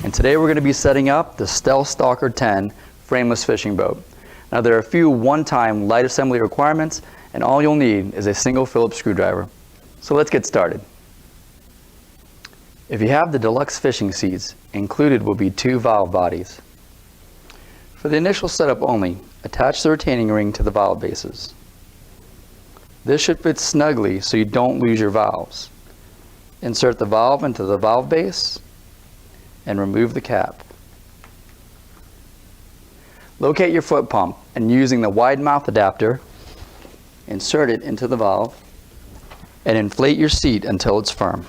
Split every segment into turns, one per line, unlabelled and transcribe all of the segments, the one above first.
and today we're going to be setting up the Stealth Stalker 10 frameless fishing boat. Now there are a few one-time light assembly requirements, and all you'll need is a single Phillips screwdriver. So let's get started. If you have the deluxe fishing seats, included will be 2 valve bodies. For the initial setup only, attach the retaining ring to the valve bases. This should fit snugly so you don't lose your valves. Insert the valve into the valve base and remove the cap. Locate your foot pump and using the wide mouth adapter, insert it into the valve and inflate your seat until it's firm.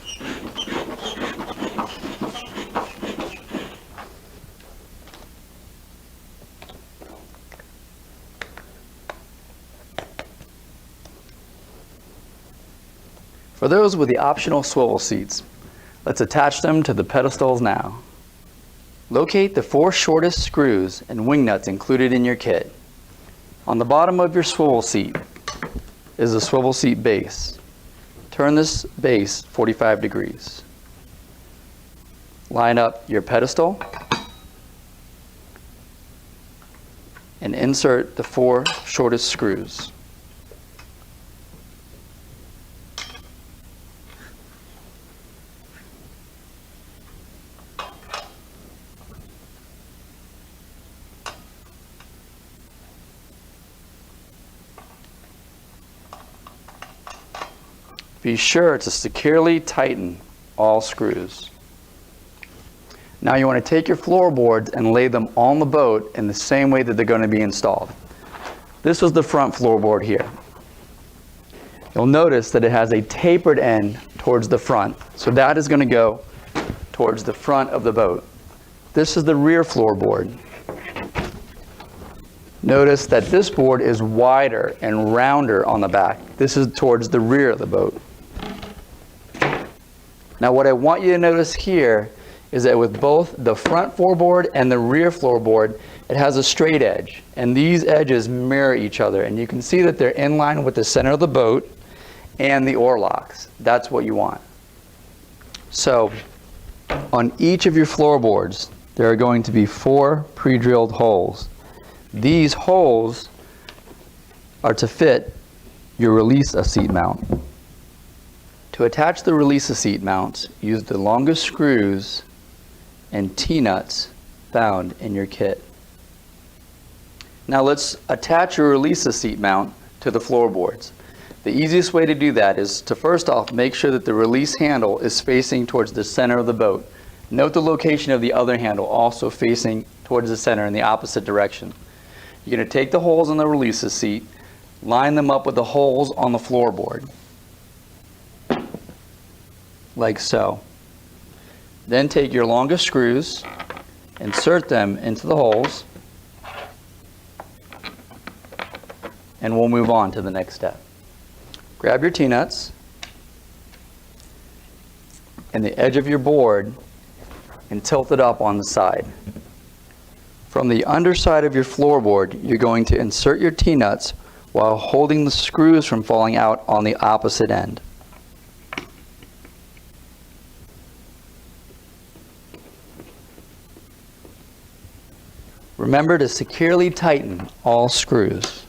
For those with the optional swivel seats, let's attach them to the pedestals now. Locate the 4 shortest screws and wing nuts included in your kit. On the bottom of your swivel seat is the swivel seat base. Turn this base 45 degrees. Line up your pedestal and insert the 4 shortest screws. Be sure to securely tighten all screws. Now you want to take your floorboards and lay them on the boat in the same way that they're going to be installed. This was the front floorboard here. You'll notice that it has a tapered end towards the front, so that is going to go towards the front of the boat. This is the rear floorboard. Notice that this board is wider and rounder on the back. This is towards the rear of the boat. Now what I want you to notice here is that with both the front floorboard and the rear floorboard, it has a straight edge, and these edges mirror each other, and you can see that they're in line with the center of the boat and the oar locks. That's what you want. So on each of your floorboards, there are going to be 4 pre-drilled holes. These holes are to fit your release-a-seat mount. To attach the release-a-seat mount, use the longest screws and T-nuts found in your kit. Now let's attach your release-a-seat mount to the floorboards. The easiest way to do that is to first off make sure that the release handle is facing towards the center of the boat. Note the location of the other handle also facing towards the center in the opposite direction. You're going to take the holes on the release-a-seat, line them up with the holes on the floorboard, like so. Then take your longest screws, insert them into the holes, and we'll move on to the next step. Grab your T-nuts and the edge of your board and tilt it up on the side. From the underside of your floorboard, you're going to insert your T-nuts while holding the screws from falling out on the opposite end. Remember to securely tighten all screws.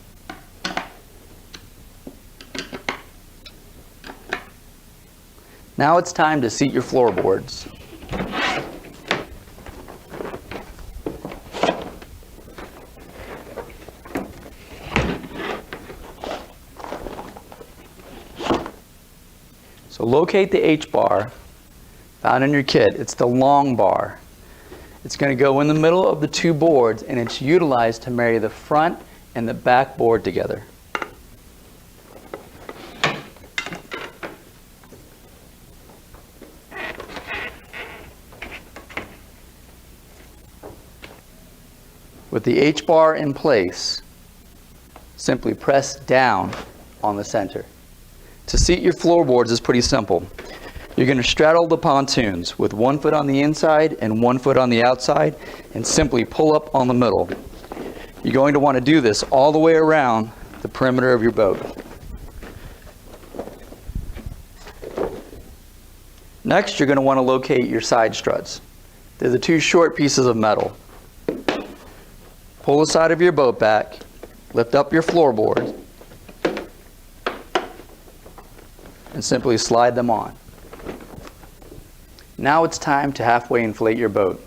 Now it's time to seat your floorboards. So locate the H-bar found in your kit. It's the long bar. It's going to go in the middle of the 2 boards, and it's utilized to marry the front and the back board together. With the H-bar in place, simply press down on the center. To seat your floorboards is pretty simple. You're going to straddle the pontoons with 1 foot on the inside and 1 foot on the outside and simply pull up on the middle. You're going to want to do this all the way around the perimeter of your boat. Next, you're going to want to locate your side struts. They're the two short pieces of metal. Pull the side of your boat back, lift up your floorboard, and simply slide them on. Now it's time to halfway inflate your boat.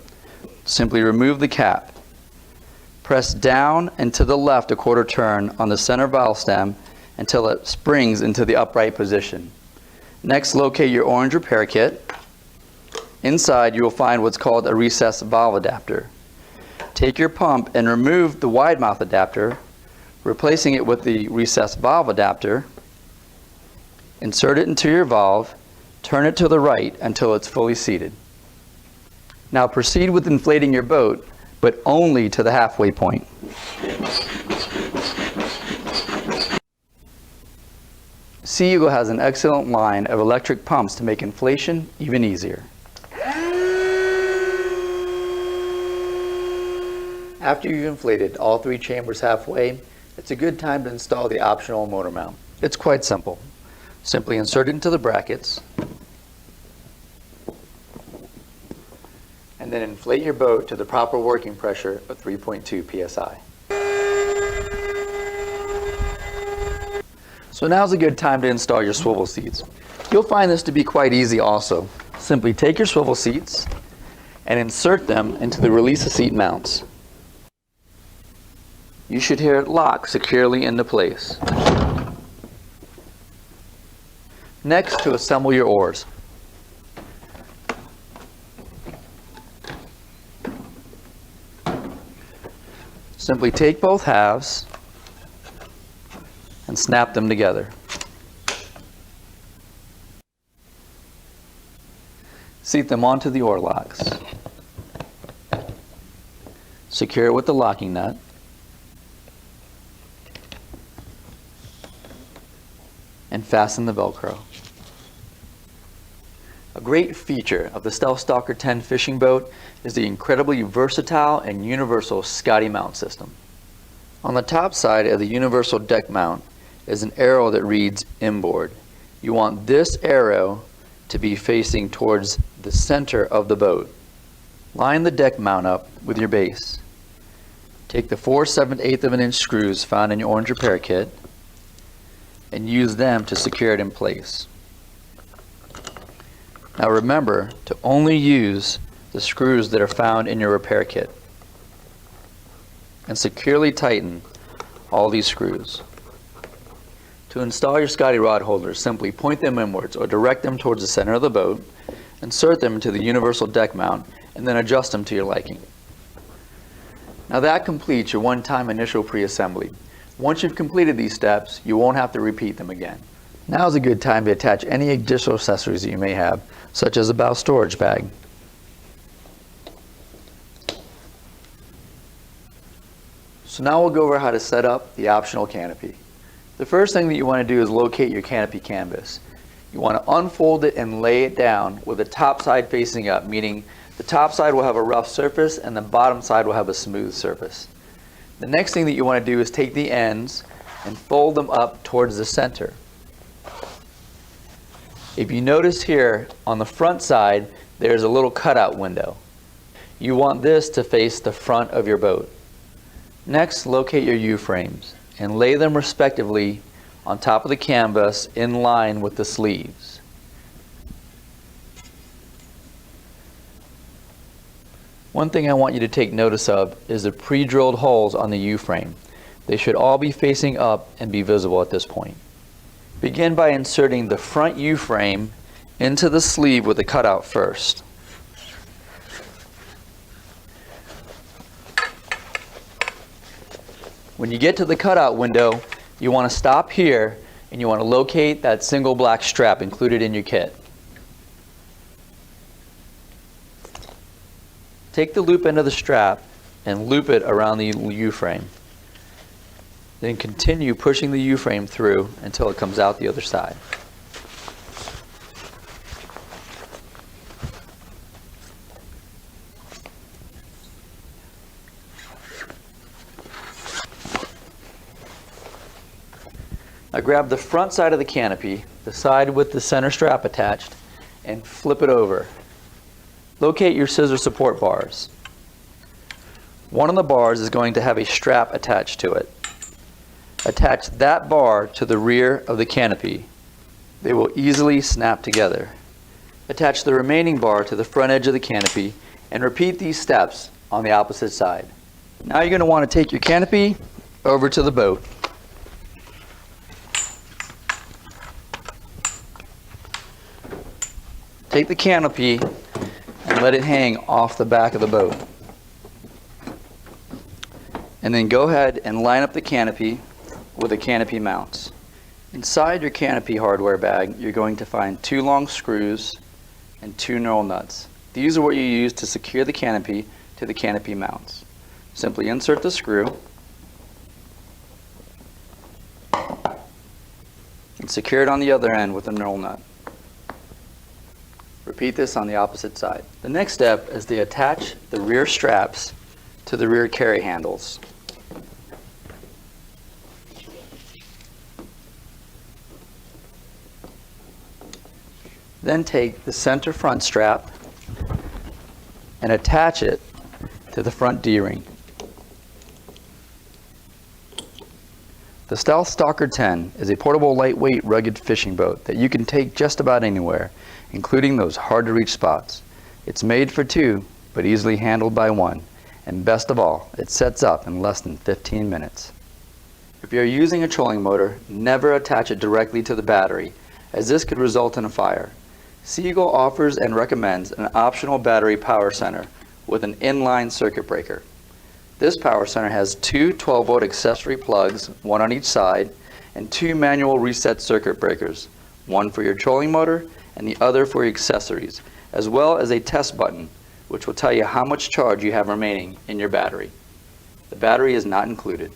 Simply remove the cap. Press down and to the left a quarter turn on the center valve stem until it springs into the upright position. Next, locate your orange repair kit. Inside, you will find what's called a recessed valve adapter. Take your pump and remove the wide mouth adapter, replacing it with the recessed valve adapter. Insert it into your valve, turn it to the right until it's fully seated. Now proceed with inflating your boat, but only to the halfway point. Sea Eagle has an excellent line of electric pumps to make inflation even easier. After you've inflated all three chambers halfway, it's a good time to install the optional motor mount. It's quite simple. Simply insert it into the brackets, and then inflate your boat to the proper working pressure of 3.2 psi. So now's a good time to install your swivel seats. You'll find this to be quite easy also. Simply take your swivel seats and insert them into the release-a-seat mounts. You should hear it lock securely into place. Next, to assemble your oars. Simply take both halves and snap them together. Seat them onto the oar locks. Secure it with the locking nut. And fasten the Velcro. A great feature of the Stealth Stalker 10 fishing boat is the incredibly versatile and universal Scotty mount system. On the top side of the universal deck mount is an arrow that reads inboard. You want this arrow to be facing towards the center of the boat. Line the deck mount up with your base. Take the 4 7/8 of an inch screws found in your orange repair kit and use them to secure it in place. Now remember to only use the screws that are found in your repair kit, and securely tighten all these screws. To install your Scotty rod holders, simply point them inwards or direct them towards the center of the boat, insert them into the universal deck mount, and then adjust them to your liking. Now that completes your one-time initial pre-assembly. Once you've completed these steps, you won't have to repeat them again. Now is a good time to attach any additional accessories that you may have, such as a bow storage bag. So now we'll go over how to set up the optional canopy. The first thing that you want to do is locate your canopy canvas. You want to unfold it and lay it down with the top side facing up, meaning the top side will have a rough surface and the bottom side will have a smooth surface. The next thing that you want to do is take the ends and fold them up towards the center. If you notice here on the front side, there's a little cutout window. You want this to face the front of your boat. Next, locate your U-frames and lay them respectively on top of the canvas in line with the sleeves. One thing I want you to take notice of is the pre-drilled holes on the U-frame. They should all be facing up and be visible at this point. Begin by inserting the front U-frame into the sleeve with the cutout first. When you get to the cutout window, you want to stop here and you want to locate that single black strap included in your kit. Take the loop end of the strap and loop it around the U-frame. Then continue pushing the U-frame through until it comes out the other side. Now grab the front side of the canopy, the side with the center strap attached, and flip it over. Locate your scissor support bars. One of the bars is going to have a strap attached to it. Attach that bar to the rear of the canopy. They will easily snap together. Attach the remaining bar to the front edge of the canopy and repeat these steps on the opposite side. Now you're going to want to take your canopy over to the boat. Take the canopy and let it hang off the back of the boat. And then go ahead and line up the canopy with the canopy mounts. Inside your canopy hardware bag, you're going to find 2 long screws and 2 knurl nuts. These are what you use to secure the canopy to the canopy mounts. Simply insert the screw and secure it on the other end with a knurl nut. Repeat this on the opposite side. The next step is to attach the rear straps to the rear carry handles. Then take the center front strap and attach it to the front D-ring. The Stealth Stalker 10 is a portable, lightweight, rugged fishing boat that you can take just about anywhere, including those hard-to-reach spots. It's made for 2, but easily handled by 1. And best of all, it sets up in less than 15 minutes. If you're using a trolling motor, never attach it directly to the battery, as this could result in a fire. Seagull offers and recommends an optional battery power center with an inline circuit breaker. This power center has 2 12-volt accessory plugs, 1 on each side, and 2 manual reset circuit breakers, one for your trolling motor and the other for your accessories, as well as a test button, which will tell you how much charge you have remaining in your battery. The battery is not included.